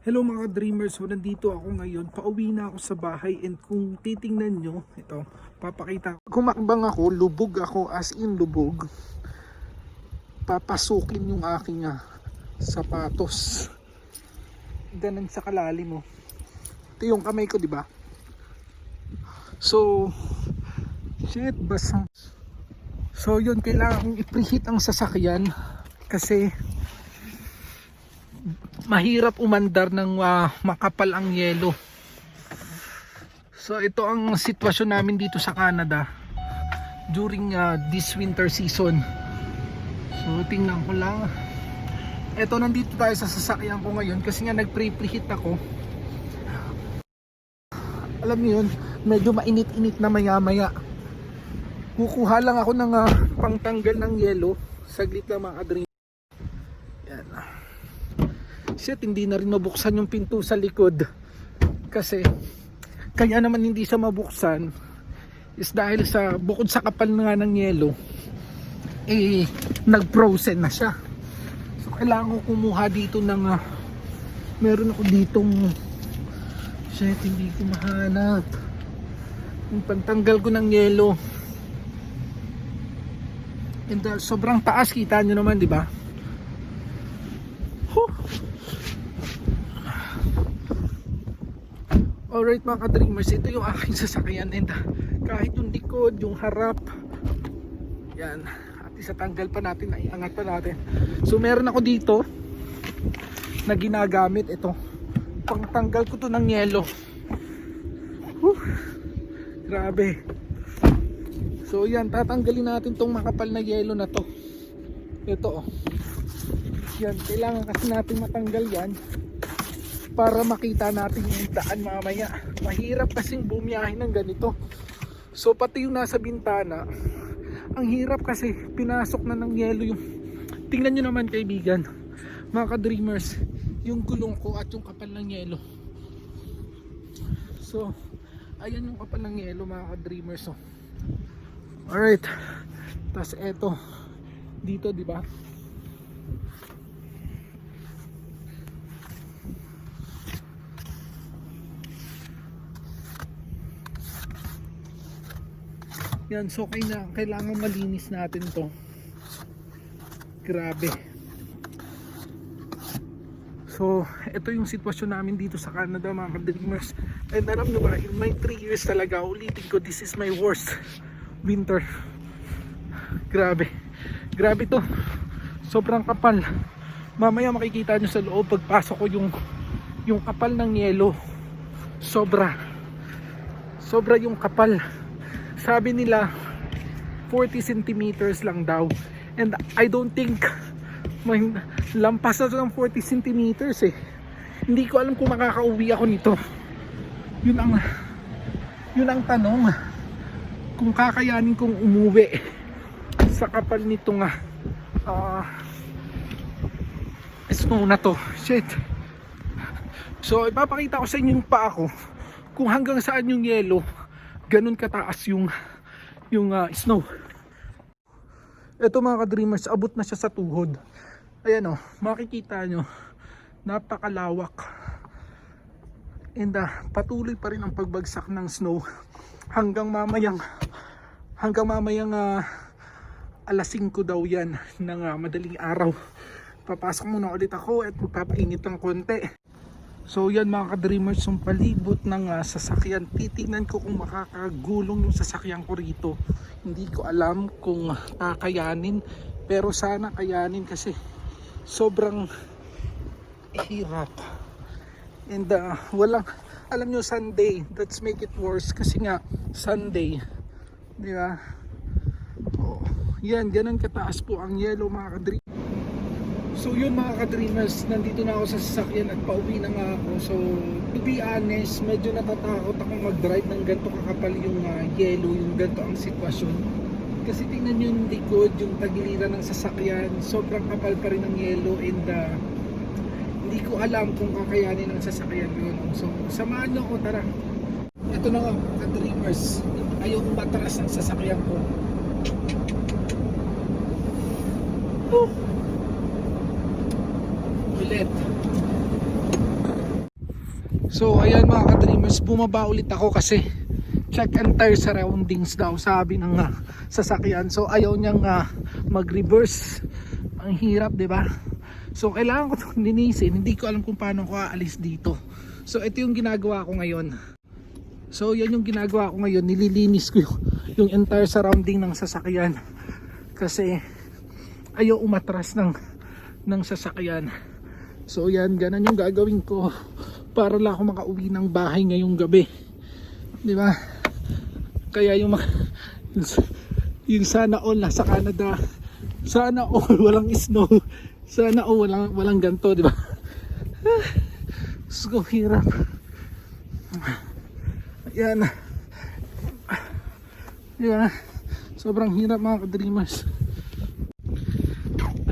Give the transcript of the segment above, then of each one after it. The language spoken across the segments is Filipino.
Hello mga dreamers, so nandito ako ngayon. Pauwi na ako sa bahay and kung titingnan nyo, ito, papakita ko. Kumakbang ako, lubog ako, as in lubog. Papasukin yung aking sapatos. Ganun sa kalalim mo. Ito yung kamay ko, di ba? So, shit, basang. So yun, kailangan kong i-preheat ang sasakyan kasi mahirap umandar ng makapal ang yelo. So ito ang sitwasyon namin dito sa Canada during this winter season. So tingnan ko lang. Ito, nandito tayo sa sasakyan ko ngayon kasi nga nag-preheat ako. Alam niyo yun, medyo mainit-init na maya-maya. Kukuha lang ako ng pangtanggal ng yelo. Saglit lang mga kadream. Yan. Shit, hindi na rin mabuksan yung pinto sa likod. Kasi kaya naman hindi siya mabuksan is dahil sa bukod sa kapal nga ng yelo, nag-frozen na siya. So kailangan ko kumuha dito ng meron ako ditong shit, hindi ko mahanap yung pantanggal ko ng yelo. And sobrang taas, kita nyo naman, di ba? Alright mga ka-dreamers, ito yung aking sasakyan and kahit yung likod, yung harap, yan, at isatanggal pa natin, iangat pa natin. So meron ako dito na ginagamit, ito, pangtanggal ko to ng yelo. Grabe. So yan, tatanggalin natin tong makapal na yelo na to. Ito oh. Yan, kailangan kasi natin matanggal yan para makita natin yung daan mamaya. Mahirap kasing bumiyahin ng ganito. So pati yung nasa bintana, ang hirap kasi pinasok na ng yelo yung, tingnan nyo naman kaibigan mga ka-dreamers, yung gulong ko at yung kapal ng yelo. So ayan yung kapal ng yelo mga ka-dreamers. So alright, tas eto dito, di ba? Yan, so kailangan malinis natin to. Grabe. So ito yung sitwasyon namin dito sa Canada mga ka-dreamers. And alam nyo ba, in my 3 years talaga, ulitin ko, this is my worst winter. Grabe. Grabe to. Sobrang kapal. Mamaya makikita nyo sa loob pagpasok ko yung kapal ng yelo. Sobra yung kapal. Sabi nila 40 centimeters lang daw. And I don't think may lampas na ng 40 centimeters eh. Hindi ko alam kung makakauwi ako nito. Yun ang tanong. Kung kakayanin kong umuwi sa kapal nito nga snow na to. Shit. So ipapakita ko sa inyo yung paa ko kung hanggang saan yung yelo, ganun kataas yung snow. Ito mga ka-dreamers, abot na siya sa tuhod. Ayan o, makikita nyo, napakalawak. And patuloy pa rin ang pagbagsak ng snow hanggang mamayang alas 5 daw yan ng madaling araw. Papasok muna ulit ako at magpapainit ng konti. So yan mga ka-dreamers, yung palibot ng sasakyan. Titignan ko kung makakagulong yung sasakyan ko rito. Hindi ko alam kung kakayanin, pero sana kayanin kasi sobrang hirap. And walang, alam nyo, Sunday, let's make it worse kasi nga Sunday, di ba? Oh, yan, ganun kataas po ang yelo mga ka-dreamers. So yun mga ka-dreamers, nandito na ako sa sasakyan at pauwi na nga ako. So to be honest, medyo natatakot akong mag-drive ng ganito kakapal yung yelo, yung ganito ang sitwasyon. Kasi tingnan nyo yung likod, yung tagiliran ng sasakyan, sobrang kapal pa rin ng yelo. And hindi ko alam kung kakayanin ng sasakyan yun. So samahan nyo ako, tara. Ito na nga ka-dreamers, ayaw umatras ng sasakyan ko. Ulit. So ayan mga ka-dreamers, bumaba ulit ako kasi check entire surroundings daw sabi ng sasakyan. So ayaw niyang mag-reverse. Ang hirap, 'di ba? So kailangan ko itong linisin. Hindi ko alam kung paano ko aalis dito. So ito yung ginagawa ko ngayon. So yan yung ginagawa ko ngayon. Nililinis ko yung entire surrounding ng sasakyan. Kasi ayaw umatras ng sasakyan. So yan, ganun yung gagawin ko para lang ako makauwi ng bahay ngayong gabi. 'Di ba? Kaya yung yung sana all nasa Canada. Sana all walang snow. Sana all walang ganto, 'di ba? So hirap. Yan. Yan. Sobrang hirap mga ka-dreamers.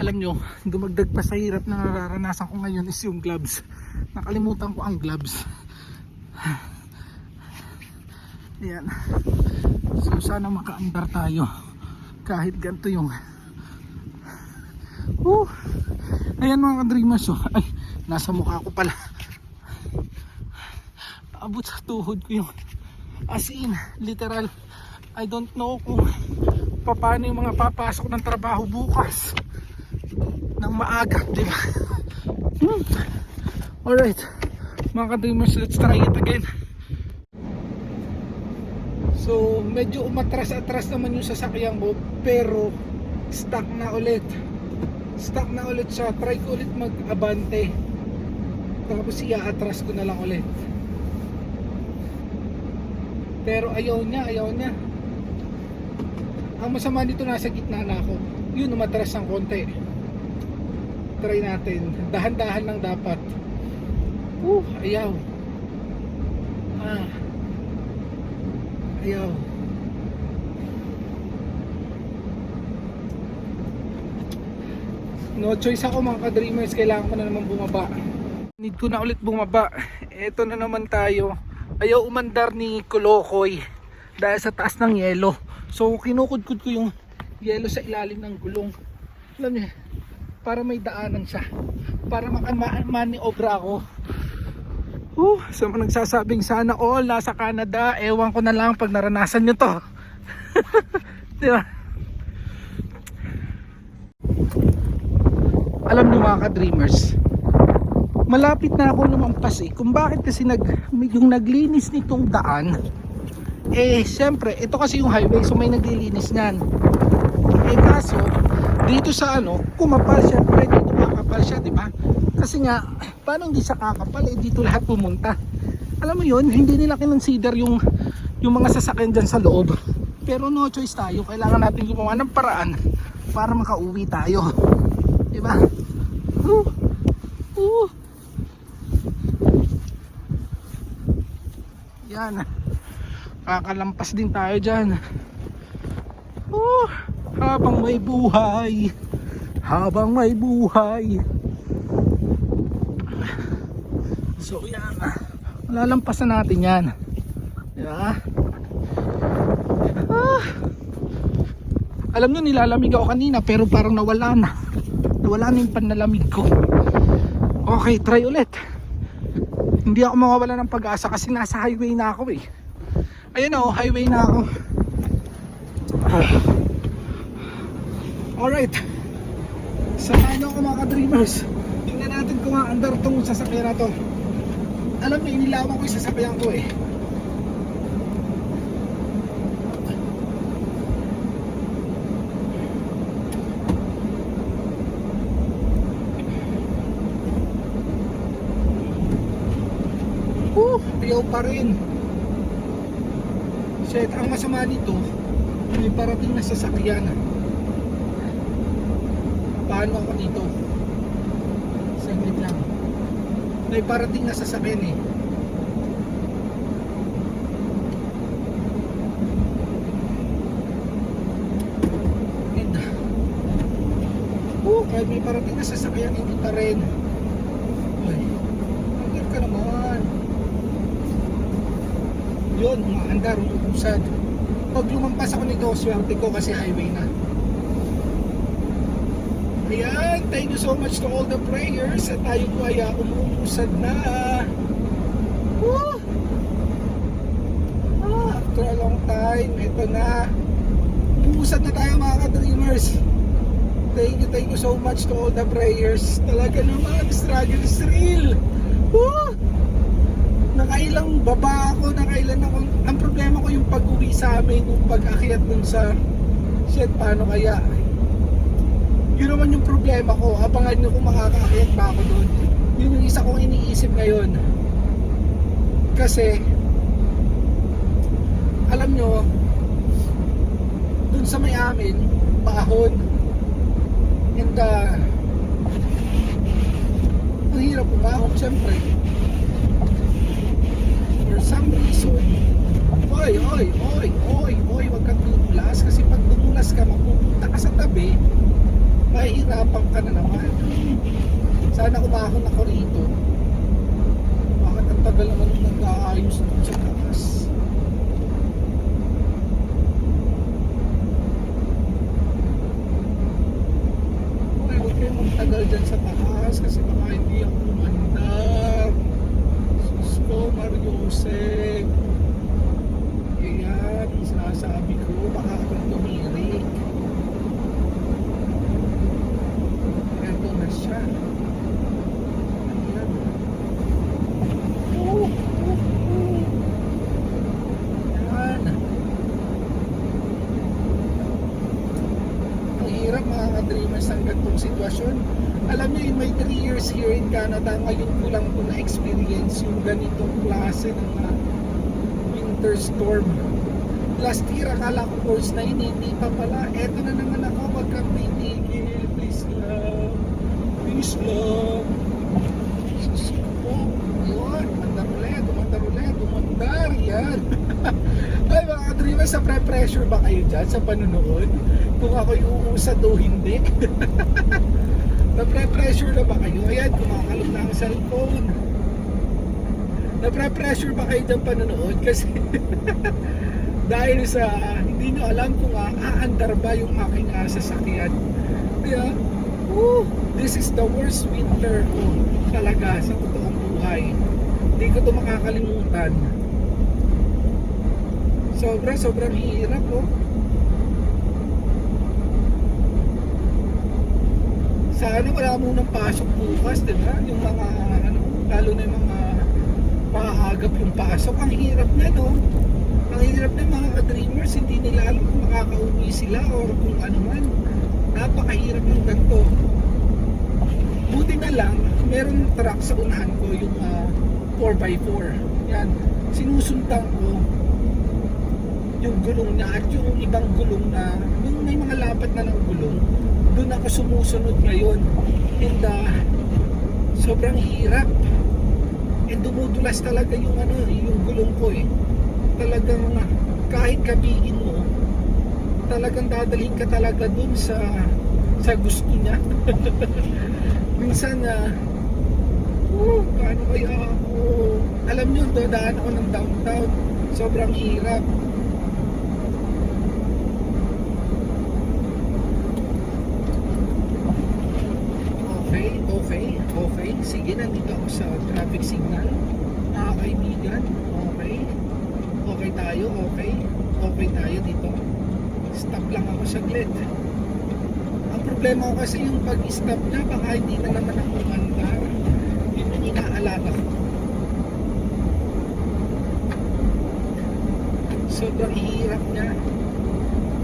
Alam nyo, dumagdag pa sa hirap na nararanasan ko ngayon is yung gloves. Nakalimutan ko ang gloves. Yan. So sana makaandar tayo kahit ganito yung ayan mga ka-dreamers. Ay, nasa mukha ko pala. Abot sa tuhod ko yung as in, literal. I don't know kung paano yung mga papasok ng trabaho bukas ng maaga, di ba? Alright mga ka-dreamers, let's try it again. So medyo umatras-atras naman yung sasakyan ko, pero stuck na ulit siya. Try ko ulit mag-abante, tapos i-atras ko na lang ulit, pero ayaw niya. Ang masama dito, nasa gitna na ako. Yun, umatras ng konti. Try natin, dahan-dahan lang dapat. Ayaw. Ayaw. No choice ako mga ka-dreamers, kailangan ko na naman bumaba. Need ko na ulit bumaba. Eto na naman tayo. Ayaw umandar ni Kolokoy dahil sa taas ng yelo. So kinukudkud ko yung yelo sa ilalim ng gulong. Alam niyo, para may daanan siya, para makama-maniobra ako. Sa mga nagsasabing sana all nasa Canada, ewan ko na lang pag naranasan nyo to. Diba? Alam niyo mga ka-dreamers, malapit na ako lumampas kung bakit kasi yung naglinis nitong daan. Siyempre ito kasi yung highway, so may naglilinis niyan. Kaso dito sa kumapal, siyempre dito makapal siya, di ba? Kasi nga, paano hindi sa kakapal, dito lahat pumunta. Alam mo yun, hindi nila kinonsider yung mga sasakyan dyan sa loob. Pero no choice tayo, kailangan natin gumawa ng paraan para makauwi tayo, di ba? Yan, kakalampas din tayo dyan. Habang may buhay. So yan, malalampasan natin yan, diba? Alam nyo, nilalamig ako kanina pero parang nawala na yung panlalamig ko. Okay, try ulit. Hindi ako mawawala ng pag-asa kasi nasa highway na ako Ayun highway na ako. Alright, samahan ako mga ka-dreamers. Tingnan natin kung andar tong sasakyan na to. Alam mo, inilawan ko yung sasakyan ko ayaw pa rin. Shit, ang masama dito, may parating na sasakyan. Paano ako dito? Saglit lang. May parating na sasakyan kahit may parating na sasakyan, hindi pa rin. Hanggang ka naman. Yun, umaandar, umuusad. Pag lumampas ako nito, swerte ko kasi highway na. Ayan, thank you so much to all the prayers at tayo po ay umuusad na. Woo! After a long time, ito na. Umusad na tayo mga ka-dreamers. Thank you so much to all the prayers. Talaga naman, struggle is real. Woo! Nakailang baba ako, nakailan ako. Ang problema ko yung pag-uwi sa amin, yung pag-akyat dun sa shit, paano kaya? Yun naman yung problema ko. Abangan nyo kung makakaakyat ba ako dun. Yun yung isa kong iniisip ngayon. Kasi alam nyo, dun sa may amin, paahon. And ang hirap umahon syempre. For some reason, oy, wag kang dumulas. Kasi pag dumulas ka, mapupunta ka sa tabi, mahihirapan ka na naman. Sana umahon ako rito. Bakit ang tagal naman nung nag-aayos dun sa taas? Tagal dyan sa taas kasi baka hindi ako umandar. Sus ko, Mariusek. Ayan, sinasabi ko, baka akong tumirik. Ito na siya. Ayan. Ayan. Ang hirap mga ka-dreamers ang ganitong sitwasyon. Alam niyo, in my 3 years here in Canada, ngayon ko lang po na-experience yung ganitong klase ng winter storm. Last year, akala ko course na hindi pa pala. Eto na naman ako, wag kang titigil. Please lang. Please lang. Sus ko. Yun, umandar. Yan. Ay mga ka-dreamers, sa pre-pressure ba kayo dyan sa panunood? Kung ako'y uusad o hindi? Na-pressure na ba kayo? Ayan, kumakalog na ang cellphone. Na-pressure ba kayo dyan panonood? Kasi dahil sa hindi nyo alam kung aandar ba yung aking sasakyan. Kaya, this is the worst winter ko talaga sa totoong buhay. Hindi ko ito makakalimutan. Sobrang hirap oh. Sana wala munang pasok bukas, diba? Yung mga, lalo na yung mga maaagap yung pasok. Ang hirap na, no? Ang hirap na mga ka-dreamers, hindi nila alam kung makakauwi sila or kung ano man. Napakahirap ng ganito. Buti na lang, meron truck sa unahan ko, yung 4x4. Yan, sinusundan ko yung gulong niya at yung ibang gulong na, yung may mga lapat na ng gulong. Doon ako sumusunod ngayon. And sobrang hirap. And dumudulas talaga yung yung gulong ko eh. Talagang kahit kabihin mo, talagang dadalhin ka talaga doon sa gusto niya. Minsan paano kaya ako? Alam niyo, dadaan ako ng downtown. Sobrang hirap. Okay. Sige, nandito ako sa traffic signal. Mga kaibigan, okay tayo, okay tayo dito. Stop lang ako saglit. Ang problema ko kasi yung pag-stop niya, baka hindi na naman ako mandar. Yun yung inaalala ko. Sobrang hirap niya.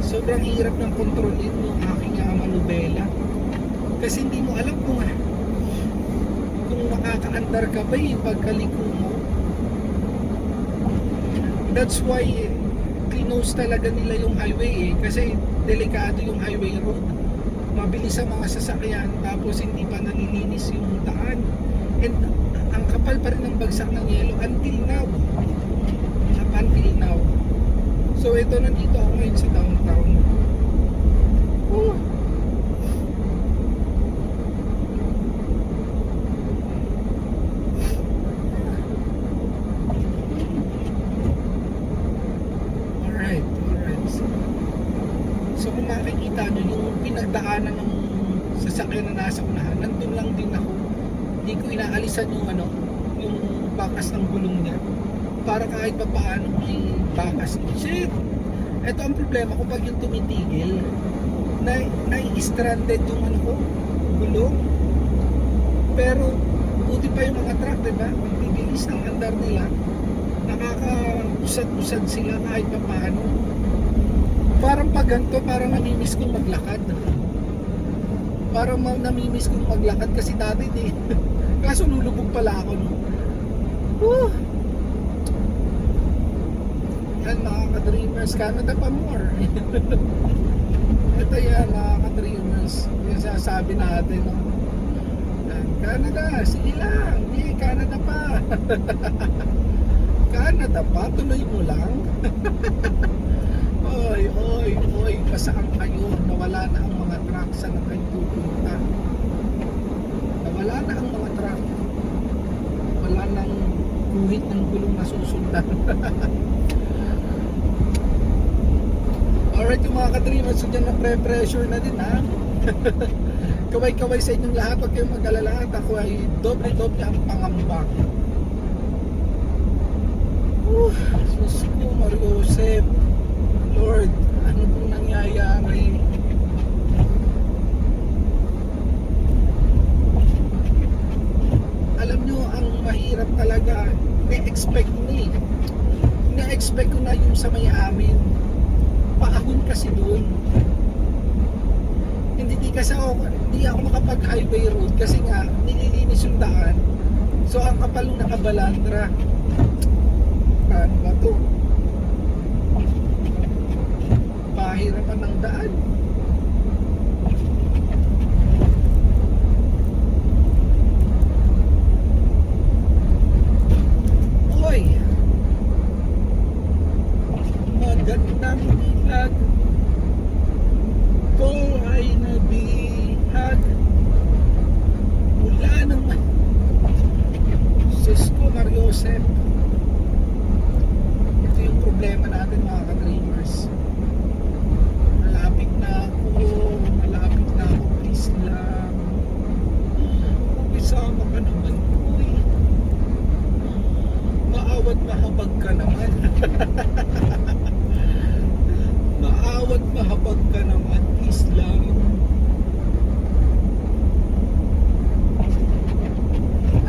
Sobrang hirap ng kontrolin ng aking manubela. Kasi hindi mo alam kung makakaandar ka ba pagkaliko mo. That's why close talaga nila yung highway kasi delikado yung highway road. Mabilis ang mga sasakyan tapos hindi pa nalilinis yung daan. And ang kapal pa rin ng bagsak ng yelo until now. So ito, nandito ako ngayon sa downtown. So kung makikita nyo yung pinagdaanan ng sasakyan na nasa unahan, nandun lang din ako. Hindi ko inaalisan yung yung bakas ng gulong niya para kahit pa paano may bakas. Shit! Ito ang problema kapag yung tumitigil, na-stranded yung ano ko, gulong. Pero buti pa yung mga truck, diba? Ang bibilis ng andar nila, nakaka-usad-usad sila kahit pa paano. Parang pag ganito, parang namimiss kong maglakad. Parang namimiss kong maglakad kasi dati di. Kaso lulubog pala ako, no? Yan mga ka-dreamers, Canada pa more. Ito yan mga ka-dreamers, yung sasabi natin, no? Yan, Canada, sige lang, hindi, Canada pa. Canada pa, tuloy mo lang. Oy, pasaan kayo, nawala na ang mga truck sa na kayo pupunta. Nawala na ang mga truck. Wala nang guhit ng gulong na susundan. Alright yung mga ka-dreamers, so dyan na pre-pressure na din ha. Kaway-kaway sa inyong lahat, huwag kayong mag-alala at ako ay doble-doble ang pangambak. Sus ko, Mariosep, Lord, ano pong nangyayari? Alam nyo, ang mahirap talaga, na-expect ko na yung sa may amin. Paahon kasi doon. Hindi ako makapag-highway road kasi nga nililinis yung daan. So ang kapal ng nakabalandra. Paano ba to? Pahirapan ng daan. Oy! Magandang ilag ko ay nabihag mula ng Sus ko, Mariosep. Ito yung problema natin mga ka-dreamers. Malapit na ako, please lang. Isama ka naman, uy. Maawat mahabag ka naman. Maawat mahabag ka naman, please lang.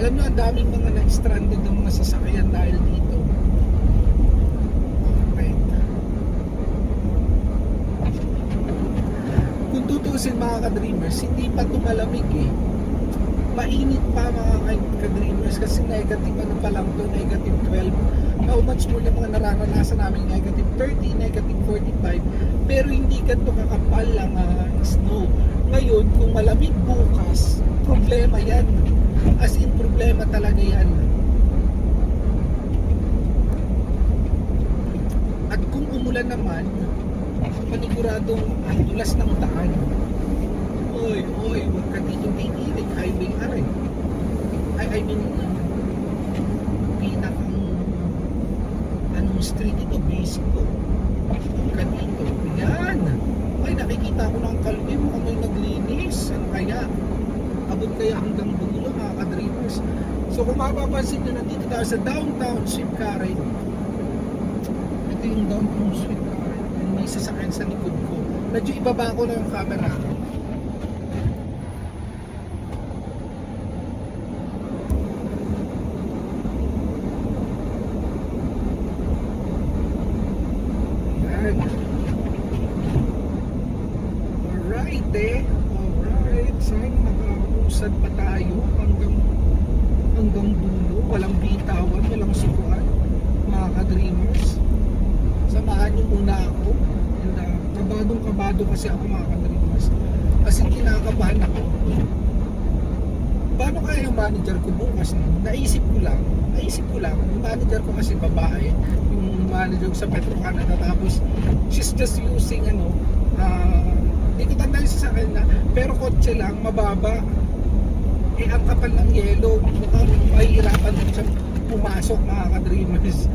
Alam nyo, ang daming mga na-stranded ng mga sasakyan dahil dito. Alright. Kung tutusin mga ka-dreamers, hindi pa tumalamig eh. Mainit pa mga ka-dreamers kasi negative ano pa lang to, negative 12. How much more yung mga nararanasan namin negative 30, negative 45, pero hindi ganito kakapal lang snow. Ngayon, kung malamig bukas, problema yan. As in, problema talaga yan. At kung umulan naman, paniguradong ang dulas ng daan. Oy, huwag ka dito titilig, highway aray. I mean, pinakang anong street ito, basic to. Huwag ka dito. Yan! Ay, nakikita ko ng kalbi, mukhang may naglinis. Ano kaya? Abot kaya hanggang dulo mga ka-dreamers. So kung mapapansin nyo, nandito tayo sa downtown Scape. Ito yung downtown Scape. May sasakyan sa likod ko. Medyo ibaba ko na yung camera. Yan. Alright. Sana nakausad pa tayo hanggang dulo. Walang bitawan, walang sukuan mga ka-dreamers. Samahan nyo muna ako. And kabado kasi ako mga ka-dreamers. Kasi kinakabahan ako. Paano kaya yung manager ko bukas? Naisip ko lang. Yung manager ko kasi babae. Yung manager ko sa Petro Canada. Tapos she's just using hindi ko tanda yung sasakyan na, pero kotse lang, mababa. Ang kapal ng yelo, mukhang mahihirapan din siya pumasok mga ka-dreamers.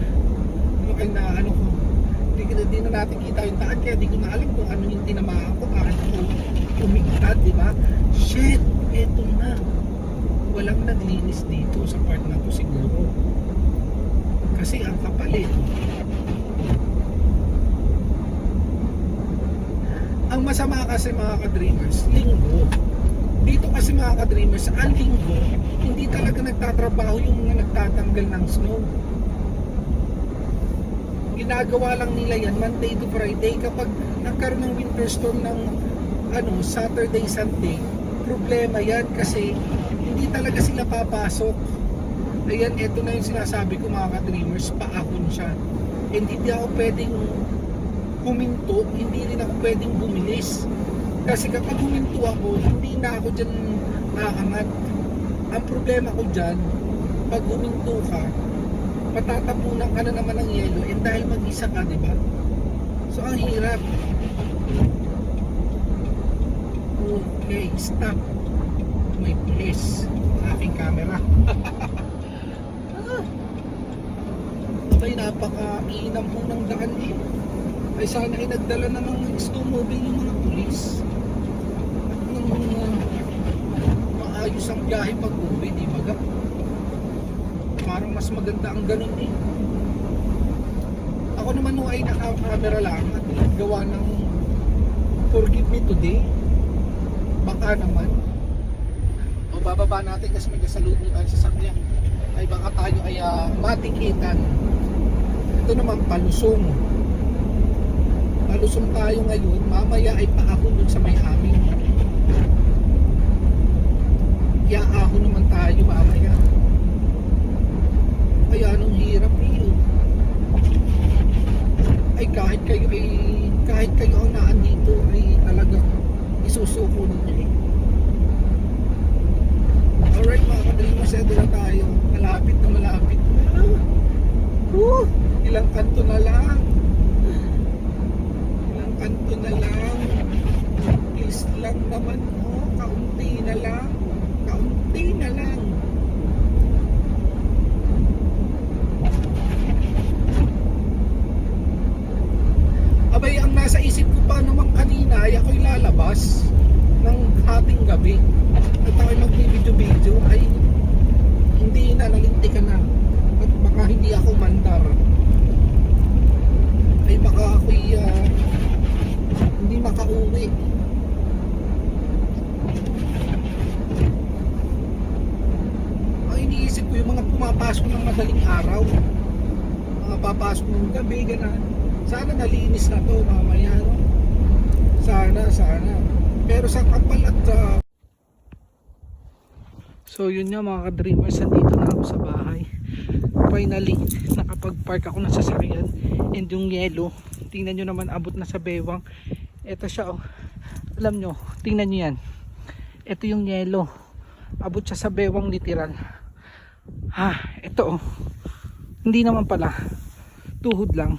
Mukhang na ko, hindi na natin kita yung daan, kaya di ko na alam kung ano yung tinamaan ko, bakit ako umigtad, di ba? Shit, eto na. walang naglinis dito sa part na to siguro. Kasi ang kapalit. Ang masama kasi mga ka-dreamers, linggo. Dito kasi mga ka-dreamers, ang linggo, hindi talaga nagtatrabaho yung mga nagtatanggal ng snow. Ginagawa lang nila yan Monday to Friday. Kapag nagkaroon ng winter storm ng Saturday, Sunday, problema yan kasi hindi talaga sila papasok. Ayan, eto na yung sinasabi ko mga ka-dreamers, paahon siya. Hindi ako pwedeng huminto, hindi rin ako pwedeng bumilis. Kasi kapag huminto ako, hindi na ako dyan aangat. Ang problema ko dyan, pag huminto ka, patatapunan ka na naman ng yelo, and dahil mag-isa ka, di ba? So ang hirap. Okay, stop. May place aking camera. Abay, napaka-inam po ng daan eh. Ay sana ay nagdala na ng snowmobile yung mga pulis. At nang maayos ang biyahe pag-uwi, di ba? Parang mas maganda ang ganun eh. Ako naman ay naka-camera lang at gawa ng forgive me today. Baka naman o bababa natin kasi may kasalubong tayo sa sakyan, ay baka tayo ay matikitan. Ito naman palusong tayo ngayon, mamaya ay paahon dun sa may amin. Iaahon naman tayo mamaya. Kaya anong hirap eh. Ay kahit kayo ang naandito ay talagang isusuko ninyo eh. Alright mga ka-dreamers, eto na tayo. Malapit na. Ilang kanto na lang. Please lang naman kaunti na lang. Abay, ang nasa isip ko pa naman kanina ay ako'y lalabas ng hating gabi at ako'y mag-video ay hindi na, nalintikan na at baka hindi ako mandar, ay baka ako'y hindi makauwi. Ang iniisip ko yung mga pumapasok ng madaling araw, mga papasok ng gabi, gano'n. Sana nalinis na to mamaya, no? Sana. Pero sa kapal at so yun nga mga ka-dreamers, nandito na ako sa bahay. Finally, nakapag-park ako ng sasakyan. And yung yellow, tingnan nyo naman, abot na sa bewang. Ito siya oh. Alam nyo, tingnan nyo yan. Ito yung yellow, abot siya sa bewang literal. Ito oh. Hindi naman pala, tuhod lang.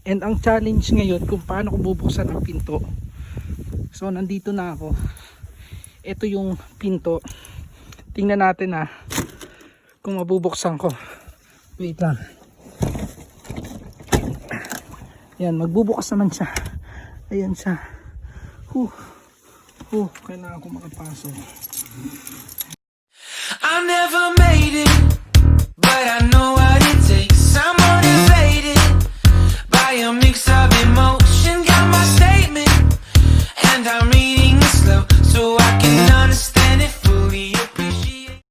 And ang challenge ngayon kung paano ko bubuksan ang pinto. So nandito na ako. Ito yung pinto. Tingnan natin kung mabubuksan ko. Wait lang. Yan, magbubukas naman siya. Ayan siya. Kailangan ko makapasok.